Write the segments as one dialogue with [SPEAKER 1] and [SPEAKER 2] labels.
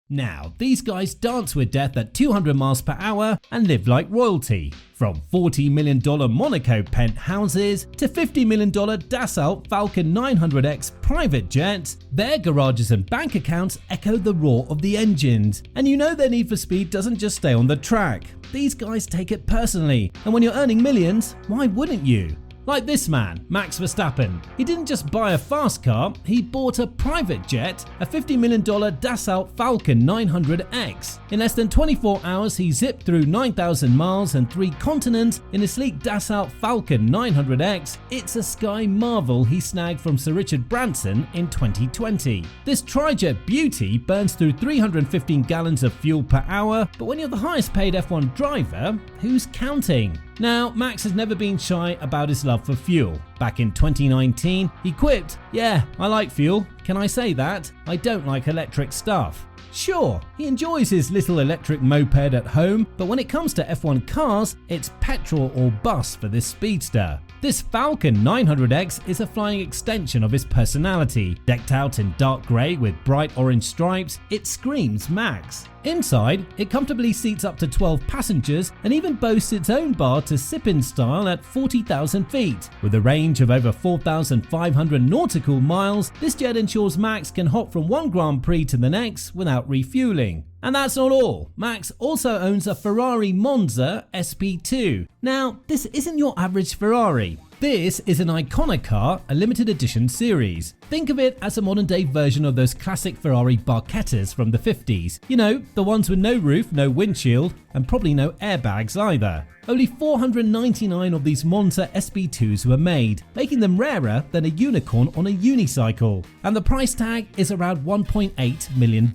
[SPEAKER 1] Now, these guys dance with death at 200 miles per hour and live like royalty. From $40 million Monaco penthouses to $50 million Dassault Falcon 900X private jets, their garages and bank accounts echo the roar of the engines. And you know their need for speed doesn't just stay on the track. These guys take it personally, and when you're earning millions, why wouldn't you? Like this man, Max Verstappen. He didn't just buy a fast car, he bought a private jet, a $50 million Dassault Falcon 900X. In less than 24 hours, he zipped through 9,000 miles and 3 continents in a sleek Dassault Falcon 900X. It's a sky marvel he snagged from Sir Richard Branson in 2020. This tri-jet beauty burns through 315 gallons of fuel per hour, but when you're the highest paid F1 driver, who's counting? Now, Max has never been shy about his love for fuel. Back in 2019, he quipped, "Yeah, I like fuel. Can I say that? I don't like electric stuff." Sure, he enjoys his little electric moped at home, but when it comes to F1 cars, it's petrol or bust for this speedster. This Falcon 900X is a flying extension of his personality. Decked out in dark grey with bright orange stripes, it screams Max. Inside, it comfortably seats up to 12 passengers and even boasts its own bar to sip in style at 40,000 feet. With a range of over 4,500 nautical miles, this jet ensures Max can hop from one Grand Prix to the next without refueling. And that's not all. Max also owns a Ferrari Monza SP2. Now, this isn't your average Ferrari. This is an iconic car, a limited edition series. Think of it as a modern day version of those classic Ferrari Barchettas from the 50s. You know, the ones with no roof, no windshield, and probably no airbags either. Only 499 of these Monza SP2s were made, making them rarer than a unicorn on a unicycle. And the price tag is around $1.8 million.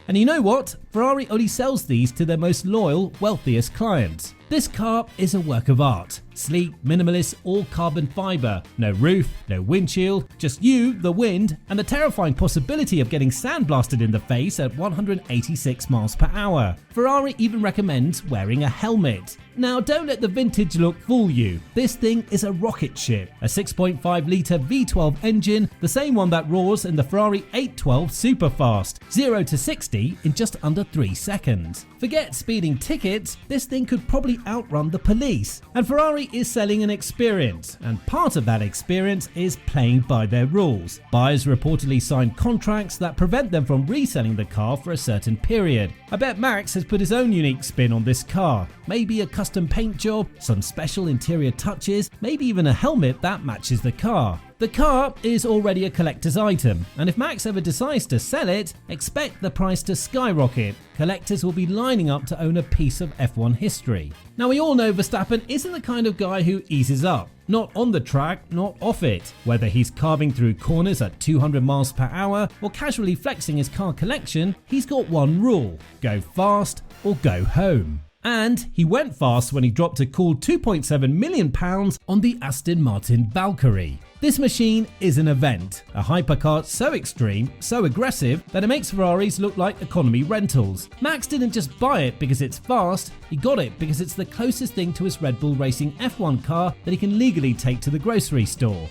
[SPEAKER 1] And you know what? Ferrari only sells these to their most loyal, wealthiest clients. This car is a work of art. Sleek, minimalist, all carbon fiber. No roof, no windshield, just you, the wind, and the terrifying possibility of getting sandblasted in the face at 186 miles per hour. Ferrari even recommends wearing a helmet. Now, don't let the vintage look fool you. This thing is a rocket ship, a 6.5-litre V12 engine, the same one that roars in the Ferrari 812 Superfast, 0 to 60 in just under 3 seconds. Forget speeding tickets, this thing could probably outrun the police. And Ferrari is selling an experience, and part of that experience is playing by their rules. Buyers reportedly sign contracts that prevent them from reselling the car for a certain period. I bet Max has put his own unique spin on this car. Maybe a custom paint job, some special interior touches, maybe even a helmet that matches the car. The car is already a collector's item, and if Max ever decides to sell it, expect the price to skyrocket. Collectors will be lining up to own a piece of F1 history. Now, we all know Verstappen isn't the kind of guy who eases up. Not on the track, not off it. Whether he's carving through corners at 200 miles per hour or casually flexing his car collection, he's got one rule: go fast or go home. And he went fast when he dropped a cool £2.7 million on the Aston Martin Valkyrie. This machine is an event, a hypercar so extreme, so aggressive that it makes Ferraris look like economy rentals. Max didn't just buy it because it's fast, he got it because it's the closest thing to his Red Bull Racing F1 car that he can legally take to the grocery store.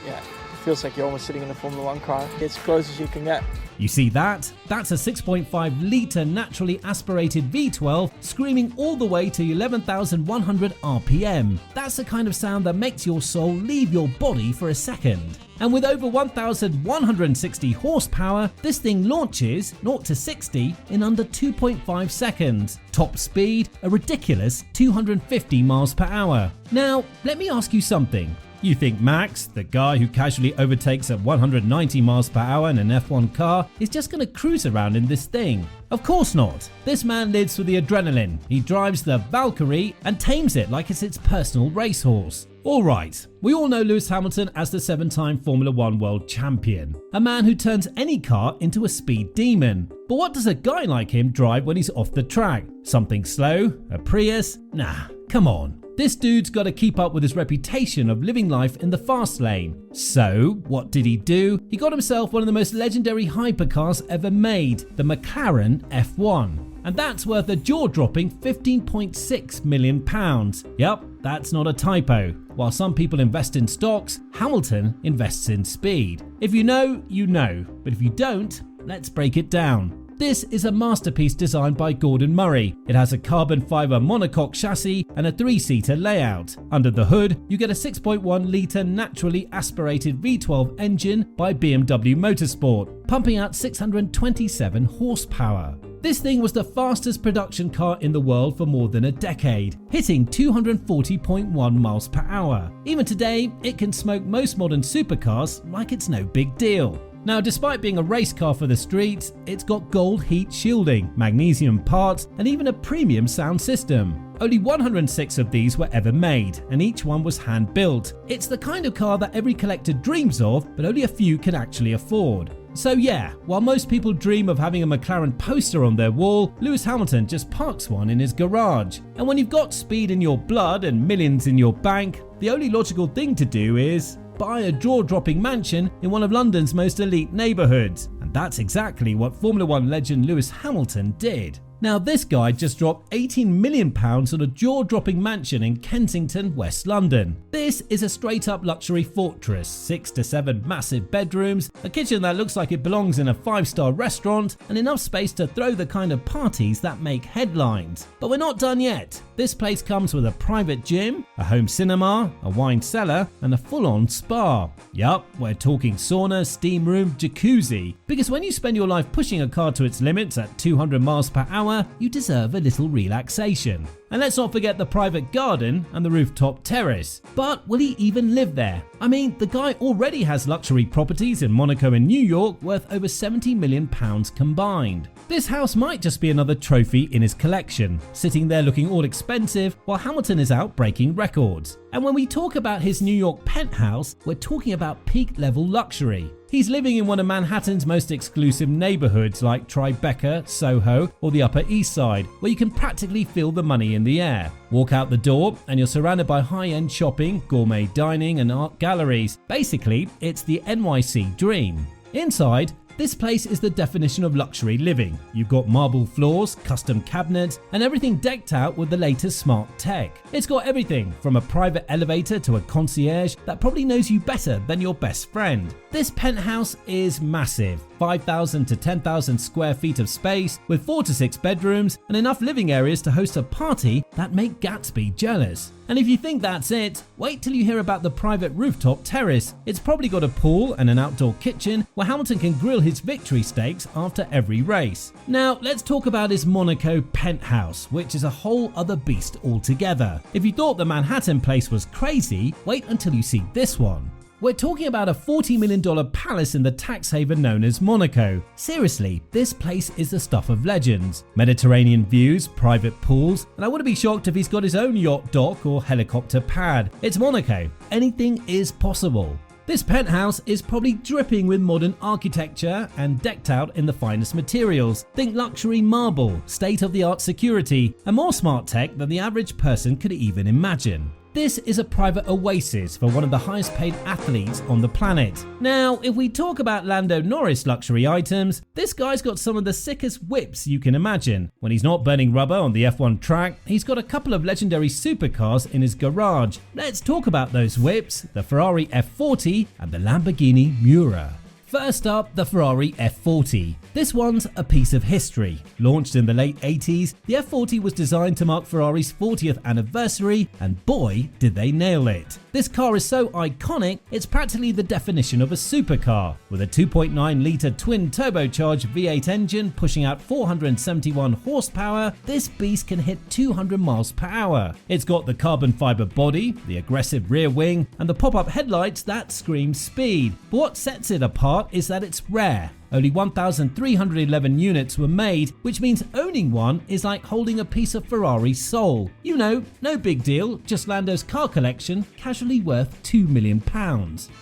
[SPEAKER 2] Yeah, it feels like you're almost sitting in a Formula 1 car. It's as close as you can get.
[SPEAKER 1] You see that? That's a 6.5-litre naturally aspirated V12 screaming all the way to 11,100 RPM. That's the kind of sound that makes your soul leave your body for a second. And with over 1,160 horsepower, this thing launches 0 to 60 in under 2.5 seconds. Top speed, a ridiculous 250 miles per hour. Now, let me ask you something. You think Max, the guy who casually overtakes at 190 miles per hour in an F1 car, is just going to cruise around in this thing? Of course not. This man lives for the adrenaline. He drives the Valkyrie and tames it like it's its personal racehorse. Alright, we all know Lewis Hamilton as the 7-time Formula 1 world champion, a man who turns any car into a speed demon. But what does a guy like him drive when he's off the track? Something slow? A Prius? Nah, come on. This dude's got to keep up with his reputation of living life in the fast lane. So, what did he do? He got himself one of the most legendary hypercars ever made, the McLaren F1. And that's worth a jaw-dropping £15.6 million. Yup, that's not a typo. While some people invest in stocks, Hamilton invests in speed. If you know, you know. But if you don't, let's break it down. This is a masterpiece designed by Gordon Murray. It has a carbon fiber monocoque chassis and a 3-seater layout. Under the hood, you get a 6.1-litre naturally aspirated V12 engine by BMW Motorsport, pumping out 627 horsepower. This thing was the fastest production car in the world for more than a decade, hitting 240.1 miles per hour. Even today, it can smoke most modern supercars like it's no big deal. Now, despite being a race car for the streets, it's got gold heat shielding, magnesium parts, and even a premium sound system. Only 106 of these were ever made, and each one was hand-built. It's the kind of car that every collector dreams of, but only a few can actually afford. So yeah, while most people dream of having a McLaren poster on their wall, Lewis Hamilton just parks one in his garage. And when you've got speed in your blood and millions in your bank, the only logical thing to do is buy a jaw-dropping mansion in one of London's most elite neighbourhoods. And that's exactly what Formula 1 legend Lewis Hamilton did. Now, this guy just dropped £18 million on a jaw-dropping mansion in Kensington, West London. This is a straight-up luxury fortress, 6 to 7 massive bedrooms, a kitchen that looks like it belongs in a 5-star restaurant, and enough space to throw the kind of parties that make headlines. But we're not done yet. This place comes with a private gym, a home cinema, a wine cellar, and a full-on spa. Yup, we're talking sauna, steam room, jacuzzi. Because when you spend your life pushing a car to its limits at 200 miles per hour, you deserve a little relaxation. And let's not forget the private garden and the rooftop terrace. But will he even live there? I mean, the guy already has luxury properties in Monaco and New York worth over £70 million combined. This house might just be another trophy in his collection, sitting there looking all expensive while Hamilton is out breaking records. And when we talk about his New York penthouse, we're talking about peak level luxury. He's living in one of Manhattan's most exclusive neighborhoods like Tribeca, Soho, or the Upper East Side, where you can practically feel the money in the air. Walk out the door and you're surrounded by high-end shopping, gourmet dining, and art galleries. Basically, it's the NYC dream. Inside, this place is the definition of luxury living. You've got marble floors, custom cabinets, and everything decked out with the latest smart tech. It's got everything from a private elevator to a concierge that probably knows you better than your best friend. This penthouse is massive, 5,000 to 10,000 square feet of space with 4 to 6 bedrooms and enough living areas to host a party that make Gatsby jealous. And if you think that's it, wait till you hear about the private rooftop terrace. It's probably got a pool and an outdoor kitchen where Hamilton can grill his victory steaks after every race. Now, let's talk about his Monaco penthouse, which is a whole other beast altogether. If you thought the Manhattan place was crazy, wait until you see this one. We're talking about a $40 million palace in the tax haven known as Monaco. Seriously, this place is the stuff of legends. Mediterranean views, private pools, and I wouldn't be shocked if he's got his own yacht dock or helicopter pad. It's Monaco. Anything is possible. This penthouse is probably dripping with modern architecture and decked out in the finest materials. Think luxury marble, state-of-the-art security, and more smart tech than the average person could even imagine. This is a private oasis for one of the highest paid athletes on the planet. Now, if we talk about Lando Norris luxury items, this guy's got some of the sickest whips you can imagine. When he's not burning rubber on the F1 track, he's got a couple of legendary supercars in his garage. Let's talk about those whips, the Ferrari F40 and the Lamborghini Miura. First up, the Ferrari F40. This one's a piece of history. Launched in the late 80s, the F40 was designed to mark Ferrari's 40th anniversary, and boy, did they nail it. This car is so iconic, it's practically the definition of a supercar. With a 2.9-litre twin turbocharged V8 engine pushing out 471 horsepower, this beast can hit 200 miles per hour. It's got the carbon fiber body, the aggressive rear wing, and the pop-up headlights that scream speed. But what sets it apart is that it's rare. Only 1,311 units were made, which means owning one is like holding a piece of Ferrari's soul. You know, no big deal, just Lando's car collection, casually worth £2 million.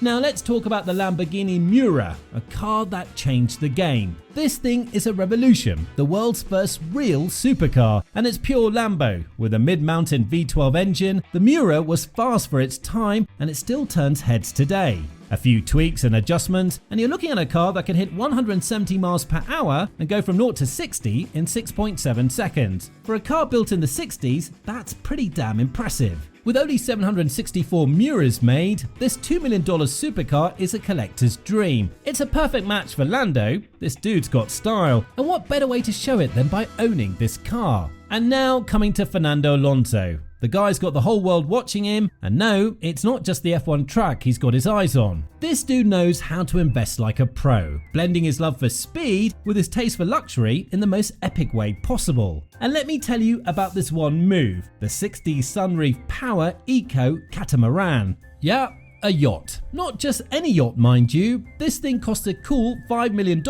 [SPEAKER 1] Now let's talk about the Lamborghini Miura, a car that changed the game. This thing is a revolution, the world's first real supercar, and it's pure Lambo. With a mid-mountain V12 engine, the Miura was fast for its time and it still turns heads today. A few tweaks and adjustments, and you're looking at a car that can hit 170 miles per hour and go from 0 to 60 in 6.7 seconds. For a car built in the 60s, that's pretty damn impressive. With only 764 Miuras made, this $2 million supercar is a collector's dream. It's a perfect match for Lando. This dude's got style, and what better way to show it than by owning this car? And now coming to Fernando Alonso. The guy's got the whole world watching him, and no, it's not just the F1 track he's got his eyes on. This dude knows how to invest like a pro, blending his love for speed with his taste for luxury in the most epic way possible. And let me tell you about this one move, the 6D Sunreef Power Eco Catamaran. Yeah, a yacht. Not just any yacht, mind you. This thing cost a cool $5 million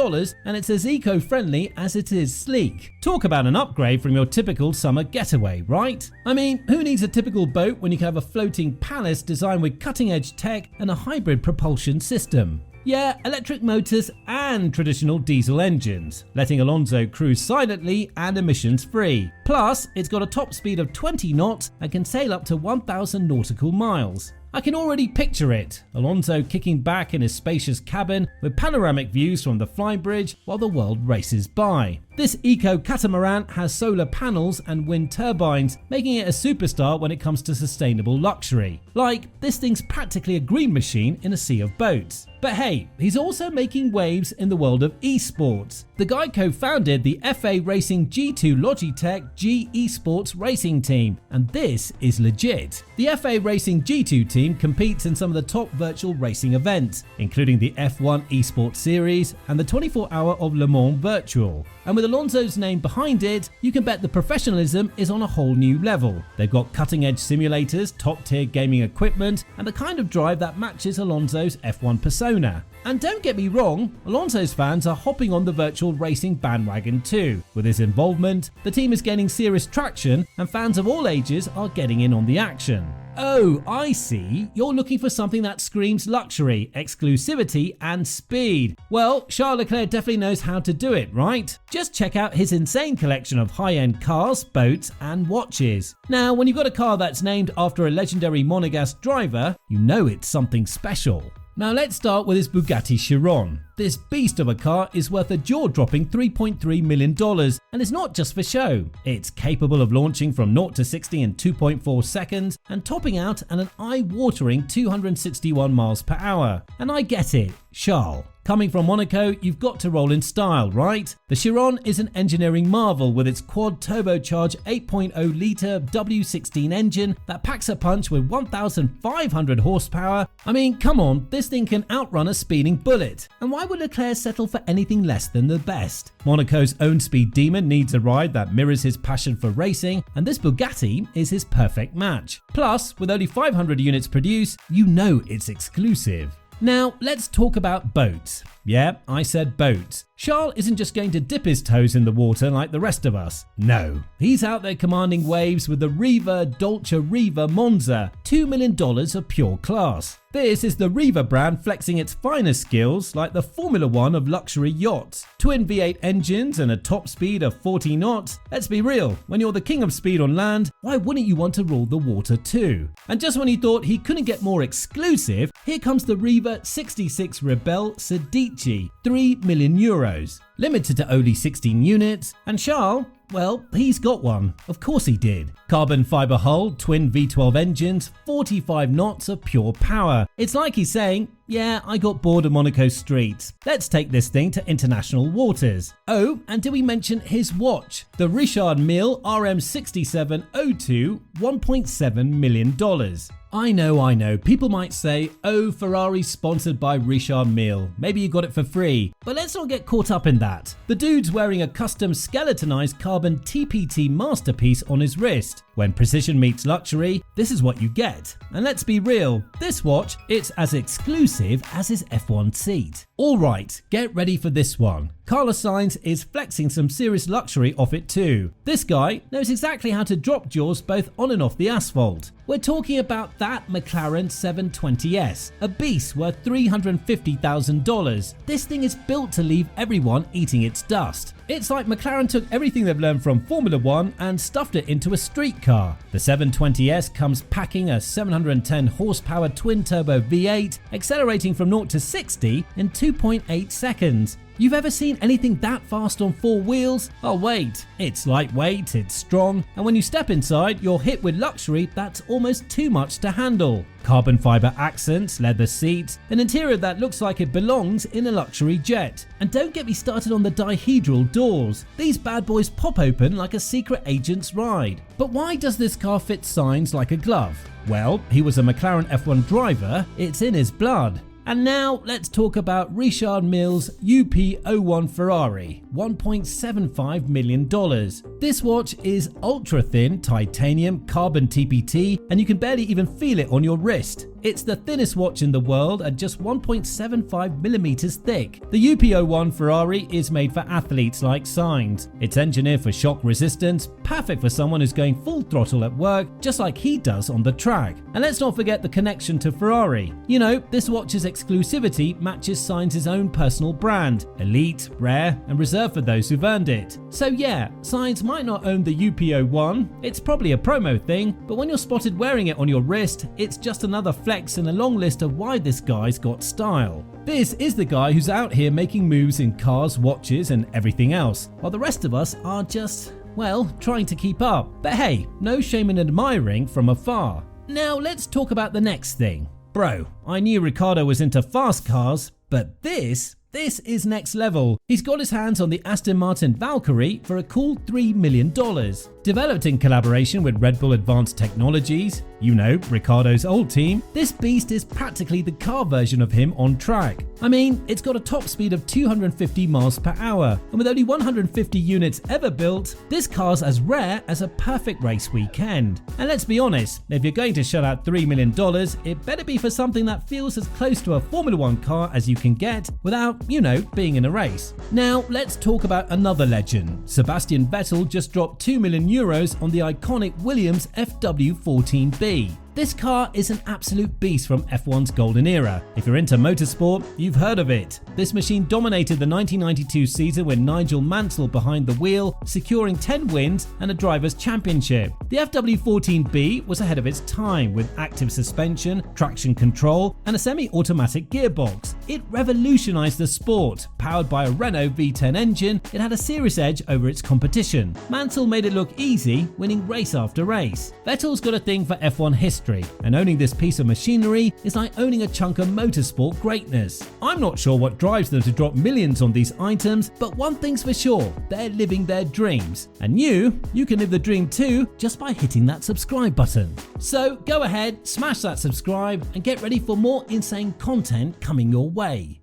[SPEAKER 1] and it's as eco-friendly as it is sleek. Talk about an upgrade from your typical summer getaway, right? I mean, who needs a typical boat when you can have a floating palace designed with cutting-edge tech and a hybrid propulsion system? Yeah, electric motors and traditional diesel engines, letting Alonso cruise silently and emissions free. Plus, it's got a top speed of 20 knots and can sail up to 1,000 nautical miles. I can already picture it, Alonso kicking back in his spacious cabin with panoramic views from the flybridge while the world races by. This Eco Catamaran has solar panels and wind turbines, making it a superstar when it comes to sustainable luxury. Like, this thing's practically a green machine in a sea of boats. But hey, he's also making waves in the world of esports. The guy co-founded the FA Racing G2 Logitech G esports racing team, and this is legit. The FA Racing G2 team competes in some of the top virtual racing events, including the F1 esports series and the 24-hour of Le Mans Virtual. And with Alonso's name behind it, you can bet the professionalism is on a whole new level. They've got cutting-edge simulators, top-tier gaming equipment, and the kind of drive that matches Alonso's F1 persona. And don't get me wrong, Alonso's fans are hopping on the virtual racing bandwagon too. With his involvement, the team is gaining serious traction and fans of all ages are getting in on the action. Oh, I see. You're looking for something that screams luxury, exclusivity, and speed. Well, Charles Leclerc definitely knows how to do it, right? Just check out his insane collection of high-end cars, boats, and watches. Now, when you've got a car that's named after a legendary Monegasque driver, you know it's something special. Now let's start with his Bugatti Chiron. This beast of a car is worth a jaw-dropping $3.3 million, and it's not just for show. It's capable of launching from 0 to 60 in 2.4 seconds and topping out at an eye-watering 261 miles per hour. And I get it, Charles. Coming from Monaco, you've got to roll in style, right? The Chiron is an engineering marvel with its quad turbocharged 8.0-litre W16 engine that packs a punch with 1,500 horsepower. I mean, come on, this thing can outrun a speeding bullet. And why would Leclerc settle for anything less than the best? Monaco's own speed demon needs a ride that mirrors his passion for racing, and this Bugatti is his perfect match. Plus, with only 500 units produced, you know it's exclusive. Now, let's talk about boats. Yeah, I said boats. Charles isn't just going to dip his toes in the water like the rest of us. No, he's out there commanding waves with the Riva Dolce Riva Monza, $2 million of pure class. This is the Riva brand flexing its finest skills like the Formula 1 of luxury yachts. Twin V8 engines and a top speed of 40 knots. Let's be real, when you're the king of speed on land, why wouldn't you want to rule the water too? And just when he thought he couldn't get more exclusive, here comes the Riva 66 Rebelle Sedici, €3 million. Limited to only 16 units, and Charles, well, he's got one. Of course he did. Carbon fiber hull, twin V12 engines, 45 knots of pure power. It's like he's saying, yeah, I got bored of Monaco streets. Let's take this thing to international waters. Oh, and did we mention his watch? The Richard Mille RM6702, $1.7 million. I know, people might say, oh, Ferrari's sponsored by Richard Mille, maybe you got it for free, but let's not get caught up in that. The dude's wearing a custom skeletonized carbon TPT masterpiece on his wrist. When precision meets luxury, this is what you get. And let's be real, this watch, it's as exclusive as his F1 seat. Alright, get ready for this one. Carlos Sainz is flexing some serious luxury off it too. This guy knows exactly how to drop jaws both on and off the asphalt. We're talking about that McLaren 720S, a beast worth $350,000. This thing is built to leave everyone eating its dust. It's like McLaren took everything they've learned from Formula 1 and stuffed it into a street car. The 720S comes packing a 710 horsepower twin-turbo V8, accelerating from 0 to 60 in 2.8 seconds. You've ever seen anything that fast on four wheels? Oh wait, it's lightweight, it's strong, and when you step inside, you're hit with luxury that's almost too much to handle. Carbon fiber accents, leather seats, an interior that looks like it belongs in a luxury jet. And don't get me started on the dihedral doors. These bad boys pop open like a secret agent's ride. But why does this car fit Sainz like a glove? Well, he was a McLaren F1 driver, it's in his blood. And now let's talk about Richard Mille's UP01 Ferrari, $1.75 million. This watch is ultra thin titanium carbon TPT and you can barely even feel it on your wrist. It's the thinnest watch in the world at just 1.75 millimeters thick. The UP01 Ferrari is made for athletes like Sainz. It's engineered for shock resistance, perfect for someone who's going full throttle at work, just like he does on the track. And let's not forget the connection to Ferrari. You know, this watch's exclusivity matches Sainz's own personal brand, elite, rare, and reserved for those who've earned it. So yeah, Sainz might not own the UP01, it's probably a promo thing, but when you're spotted wearing it on your wrist, it's just another flex in a long list of why this guy's got style. This is the guy who's out here making moves in cars, watches, and everything else, while the rest of us are just, well, trying to keep up. But hey, no shame in admiring from afar. Now let's talk about the next thing. Bro, I knew Ricciardo was into fast cars, but this is next level. He's got his hands on the Aston Martin Valkyrie for a cool $3 million. Developed in collaboration with Red Bull Advanced Technologies, you know, Ricciardo's old team, this beast is practically the car version of him on track. I mean, it's got a top speed of 250 miles per hour, and with only 150 units ever built, this car's as rare as a perfect race weekend. And let's be honest, if you're going to shell out $3 million, it better be for something that feels as close to a Formula 1 car as you can get without, you know, being in a race. Now, let's talk about another legend. Sebastian Vettel just dropped €2 million on the iconic Williams FW14B. This car is an absolute beast from F1's golden era. If you're into motorsport, you've heard of it. This machine dominated the 1992 season with Nigel Mansell behind the wheel, securing 10 wins and a driver's championship. The FW14B was ahead of its time with active suspension, traction control, and a semi-automatic gearbox. It revolutionized the sport. Powered by a Renault V10 engine, it had a serious edge over its competition. Mansell made it look easy, winning race after race. Vettel's got a thing for F1 history, and owning this piece of machinery is like owning a chunk of motorsport greatness. I'm not sure what drives them to drop millions on these items, but one thing's for sure, they're living their dreams. And you can live the dream too just by hitting that subscribe button. So go ahead, smash that subscribe and get ready for more insane content coming your way.